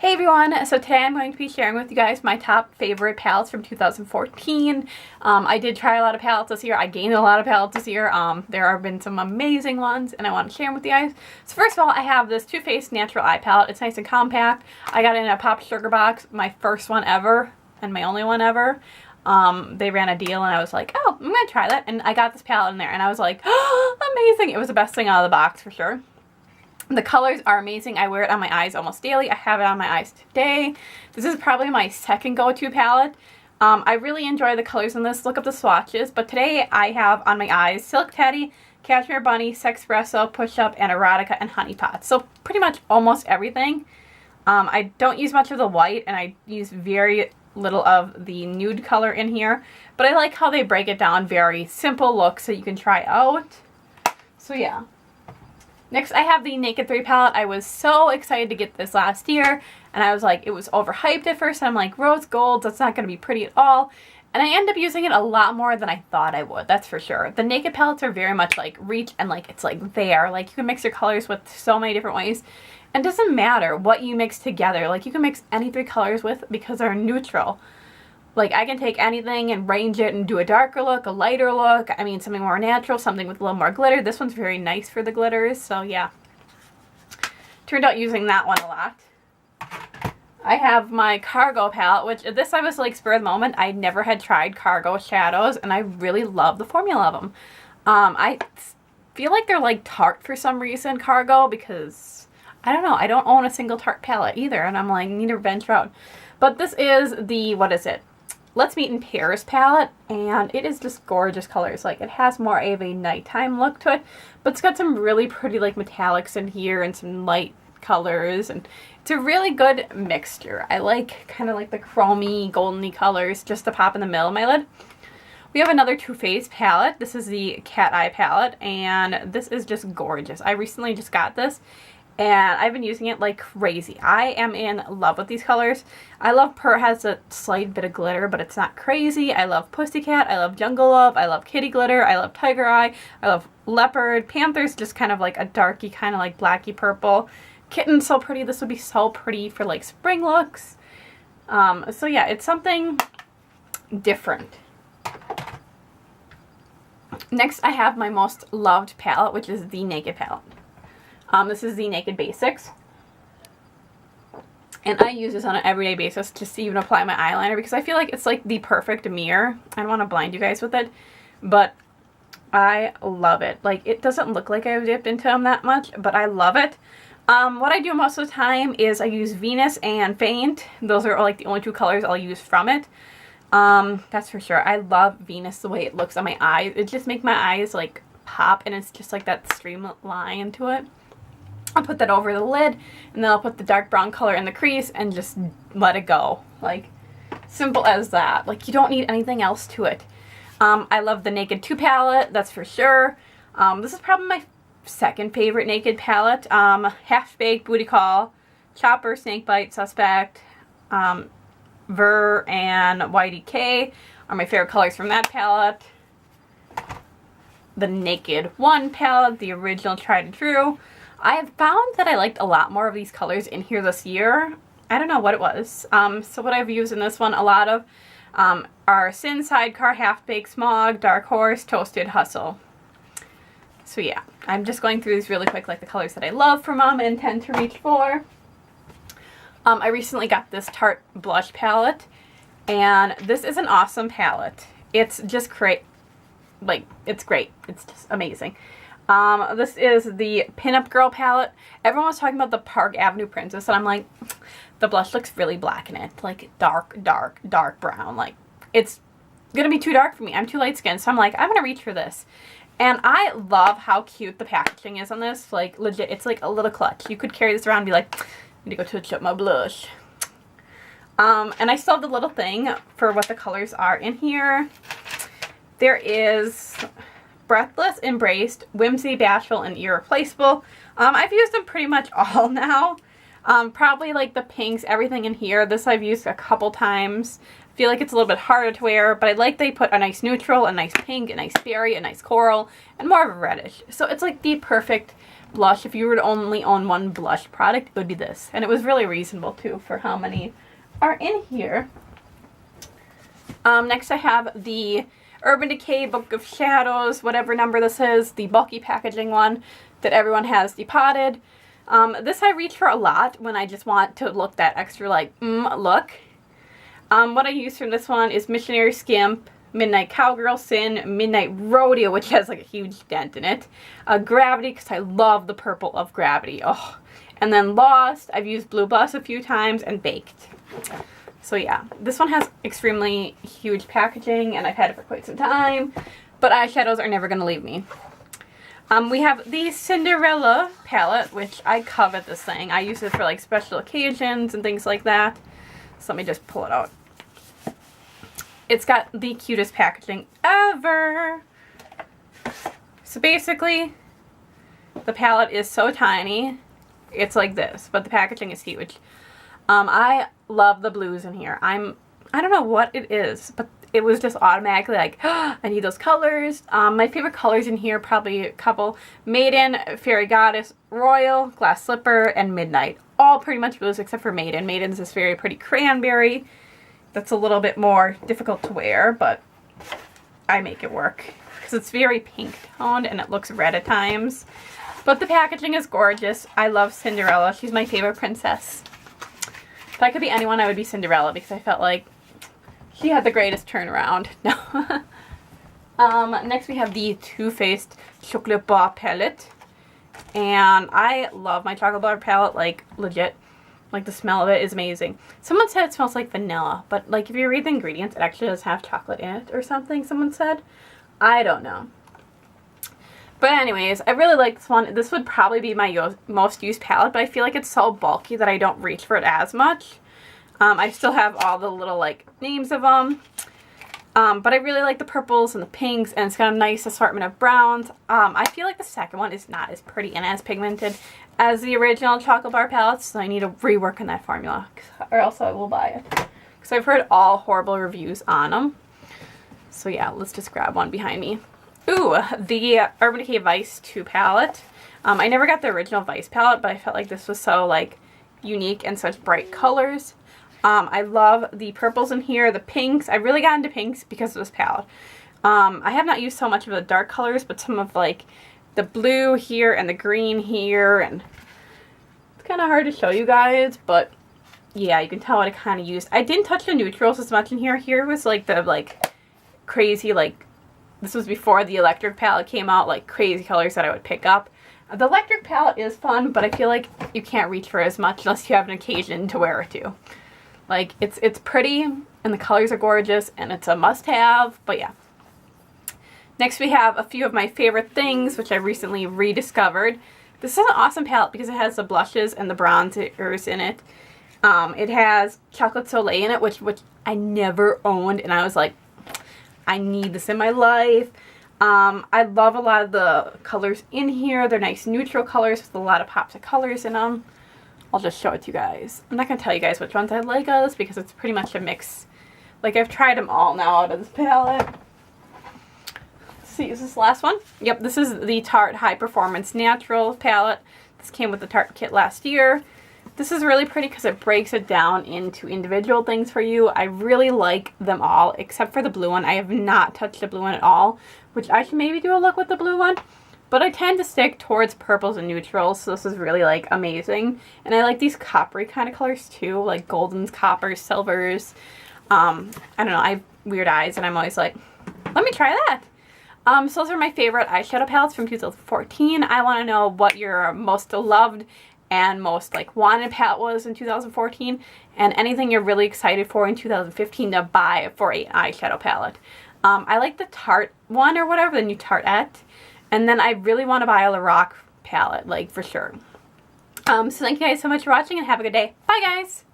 Hey everyone, so today I'm going to be sharing with you guys my top favorite palettes from 2014. I did try a lot of palettes this year. I gained a lot of palettes this year. There have been some amazing ones and I want to share them with you guys. So first of all, I have this Too Faced Natural Eye Palette. It's nice and compact. I got it in a Pop Sugar box, my first one ever and my only one ever. They ran a deal and I was like, oh, I'm going to try that. And I got this palette in there and I was like, oh, amazing. It was the best thing out of the box for sure. The colors are amazing. I wear it on my eyes almost daily. I have it on my eyes today. This is probably my second go-to palette. I really enjoy the colors in this. Look up the swatches. But today I have on my eyes Silk Teddy, Cashmere Bunny, Sexpresso, Push Up, and Erotica, and Honey Pot. So pretty much almost everything. I don't use much of the white, and I use very little of the nude color in here. But I like how they break it down. Very simple look so you can try out. So yeah. Next, I have the Naked 3 palette. I was so excited to get this last year, and I was like, it was overhyped at first, and I'm like, rose gold, that's not going to be pretty at all. And I end up using it a lot more than I thought I would, that's for sure. The Naked palettes are very much like reach, and like it's like there. Like you can mix your colors with so many different ways. And it doesn't matter what you mix together. Like you can mix any 3 colors with because they're neutral. Like, I can take anything and range it and do a darker look, a lighter look. I mean, something more natural, something with a little more glitter. This one's very nice for the glitters, so yeah. Turned out using that one a lot. I have my Cargo palette, which this I was like spur of the moment. I never had tried Cargo shadows, and I really love the formula of them. I feel like they're like Tarte for some reason, Cargo, because I don't know. I don't own a single Tarte palette either, and I'm like, need to venture out. But this is the, what is it? Let's Meet in Paris palette, and it is just gorgeous colors. Like, it has more of a nighttime look to it, but it's got some really pretty like metallics in here and some light colors, and it's a really good mixture. I like kind of like the chromy, goldeny colors just to pop in the middle of my lid. We have another Too Faced palette. This is the Cat Eye palette, and this is just gorgeous. I recently just got this, and I've been using it like crazy. I am in love with these colors. I love Pearl. Has a slight bit of glitter, but it's not crazy. I love Pussycat. I love Jungle Love. I love Kitty Glitter. I love Tiger Eye. I love Leopard. Panther's just kind of like a darky, kind of like blacky purple. Kitten's so pretty. This would be so pretty for like spring looks. So yeah, it's something different. Next, I have my most loved palette, which is the Naked palette. This is the Naked Basics, and I use this on an everyday basis just to even apply my eyeliner because I feel like it's like the perfect mirror. I don't want to blind you guys with it, but I love it. Like, it doesn't look like I've dipped into them that much, but I love it. What I do most of the time is I use Venus and Faint. Those are like the only 2 colors I'll use from it. That's for sure. I love Venus, the way it looks on my eyes. It just makes my eyes like pop, and it's just like that streamline to it. I'll put that over the lid, and then I'll put the dark brown color in the crease and just let it go. Like, simple as that. Like, you don't need anything else to it. I love the Naked 2 palette, that's for sure. This is probably my second favorite Naked palette. Half Baked, Booty Call, Chopper, Snakebite, Suspect, Ver, and YDK are my favorite colors from that palette. The Naked 1 palette, the original tried and true. I have found that I liked a lot more of these colors in here this year. I don't know what it was. So what I've used in this one a lot of are Sin, Sidecar, Half Baked, Smog, Dark Horse, Toasted, Hustle. So yeah, I'm just going through these really quick, like the colors that I love from them and tend to reach for. I recently got this Tarte blush palette, and this is an awesome palette. It's just great. Like, it's great. It's just amazing. This is the Pinup Girl palette. Everyone was talking about the Park Avenue Princess, and I'm like, the blush looks really black in it. Like, dark, dark, dark brown. Like, it's gonna be too dark for me. I'm too light skinned, so I'm like, I'm gonna reach for this. And I love how cute the packaging is on this. Like, legit, it's like a little clutch. You could carry this around and be like, I need to go touch up my blush. And I still have the little thing for what the colors are in here. There is Breathless, Embraced, Whimsy, Bashful, and Irreplaceable. I've used them pretty much all now. Probably like the pinks, everything in here. This I've used a couple times. I feel like it's a little bit harder to wear, but I like they put a nice neutral, a nice pink, a nice berry, a nice coral, and more of a reddish. So it's like the perfect blush, if you were to only own one blush product, it would be this. And it was really reasonable too for how many are in here. Next I have the Urban Decay Book of Shadows, whatever number this is, the bulky packaging one that everyone has depotted. This I reach for a lot when I just want to look that extra like, look. What I use from this one is Missionary Skimp, Midnight Cowgirl Sin, Midnight Rodeo, which has like a huge dent in it, Gravity, because I love the purple of Gravity, oh. And then Lost, I've used Blue Blush a few times, and Baked. So yeah, this one has extremely huge packaging, and I've had it for quite some time, but eyeshadows are never going to leave me. We have the Cinderella palette, which I covet this thing. I use it for like special occasions and things like that. So let me just pull it out. It's got the cutest packaging ever. So basically, the palette is so tiny. It's like this, but the packaging is huge. I love the blues in here. I don't know what it is, but it was just automatically like, oh, I need those colors. My favorite colors in here, probably a couple. Maiden, Fairy Goddess, Royal, Glass Slipper, and Midnight. All pretty much blues except for Maiden. Maiden's this very pretty cranberry. That's a little bit more difficult to wear, but I make it work. Because it's very pink toned and it looks red at times. But the packaging is gorgeous. I love Cinderella. She's my favorite princess. If I could be anyone, I would be Cinderella because I felt like she had the greatest turnaround. No. Next we have the Too Faced Chocolate Bar palette. And I love my chocolate bar palette, like legit. Like the smell of it is amazing. Someone said it smells like vanilla, but like if you read the ingredients, it actually does have chocolate in it or something, someone said. I don't know. But anyways, I really like this one. This would probably be my most used palette, but I feel like it's so bulky that I don't reach for it as much. I still have all the little like names of them. But I really like the purples and the pinks, and it's got a nice assortment of browns. I feel like the second one is not as pretty and as pigmented as the original chocolate bar palettes, so I need to rework on that formula, or else I will buy it. Because I've heard all horrible reviews on them. So yeah, let's just grab one behind me. Ooh, the Urban Decay Vice 2 palette. I never got the original Vice palette, but I felt like this was so like unique and such bright colors. I love the purples in here, the pinks. I really got into pinks because of this palette. I have not used so much of the dark colors, but some of like the blue here and the green here, and it's kind of hard to show you guys, but yeah, you can tell what I kind of used. I didn't touch the neutrals as much in here. Here was like the like crazy, like this was before the electric palette came out, like crazy colors that I would pick up. The electric palette is fun, but I feel like you can't reach for as much unless you have an occasion to wear it to. Like, it's pretty, and the colors are gorgeous, and it's a must-have, but yeah. Next we have a few of my favorite things, which I recently rediscovered. This is an awesome palette because it has the blushes and the bronzers in it. It has Chocolate Soleil in it, which I never owned, and I was like, I need this in my life. I love a lot of the colors in here. They're nice neutral colors with a lot of pops of colors in them. I'll just show it to you guys. I'm not going to tell you guys which ones I like of this because it's pretty much a mix. Like, I've tried them all now out of this palette. Let's see, is this the last one? Yep, this is the Tarte High Performance Natural palette. This came with the Tarte kit last year. This is really pretty because it breaks it down into individual things for you. I really like them all, except for the blue one. I have not touched the blue one at all, which I should maybe do a look with the blue one. But I tend to stick towards purples and neutrals, so this is really, like, amazing. And I like these coppery kind of colors, too, like goldens, coppers, silvers. I don't know, I have weird eyes, and I'm always like, let me try that. So those are my favorite eyeshadow palettes from 2014. I want to know what your most loved and most, like, wanted palette was in 2014, and anything you're really excited for in 2015 to buy for an eyeshadow palette. I like the Tarte one or whatever, the new Tarteette. And then I really want to buy a Lorac palette, like, for sure. So thank you guys so much for watching, and have a good day. Bye, guys!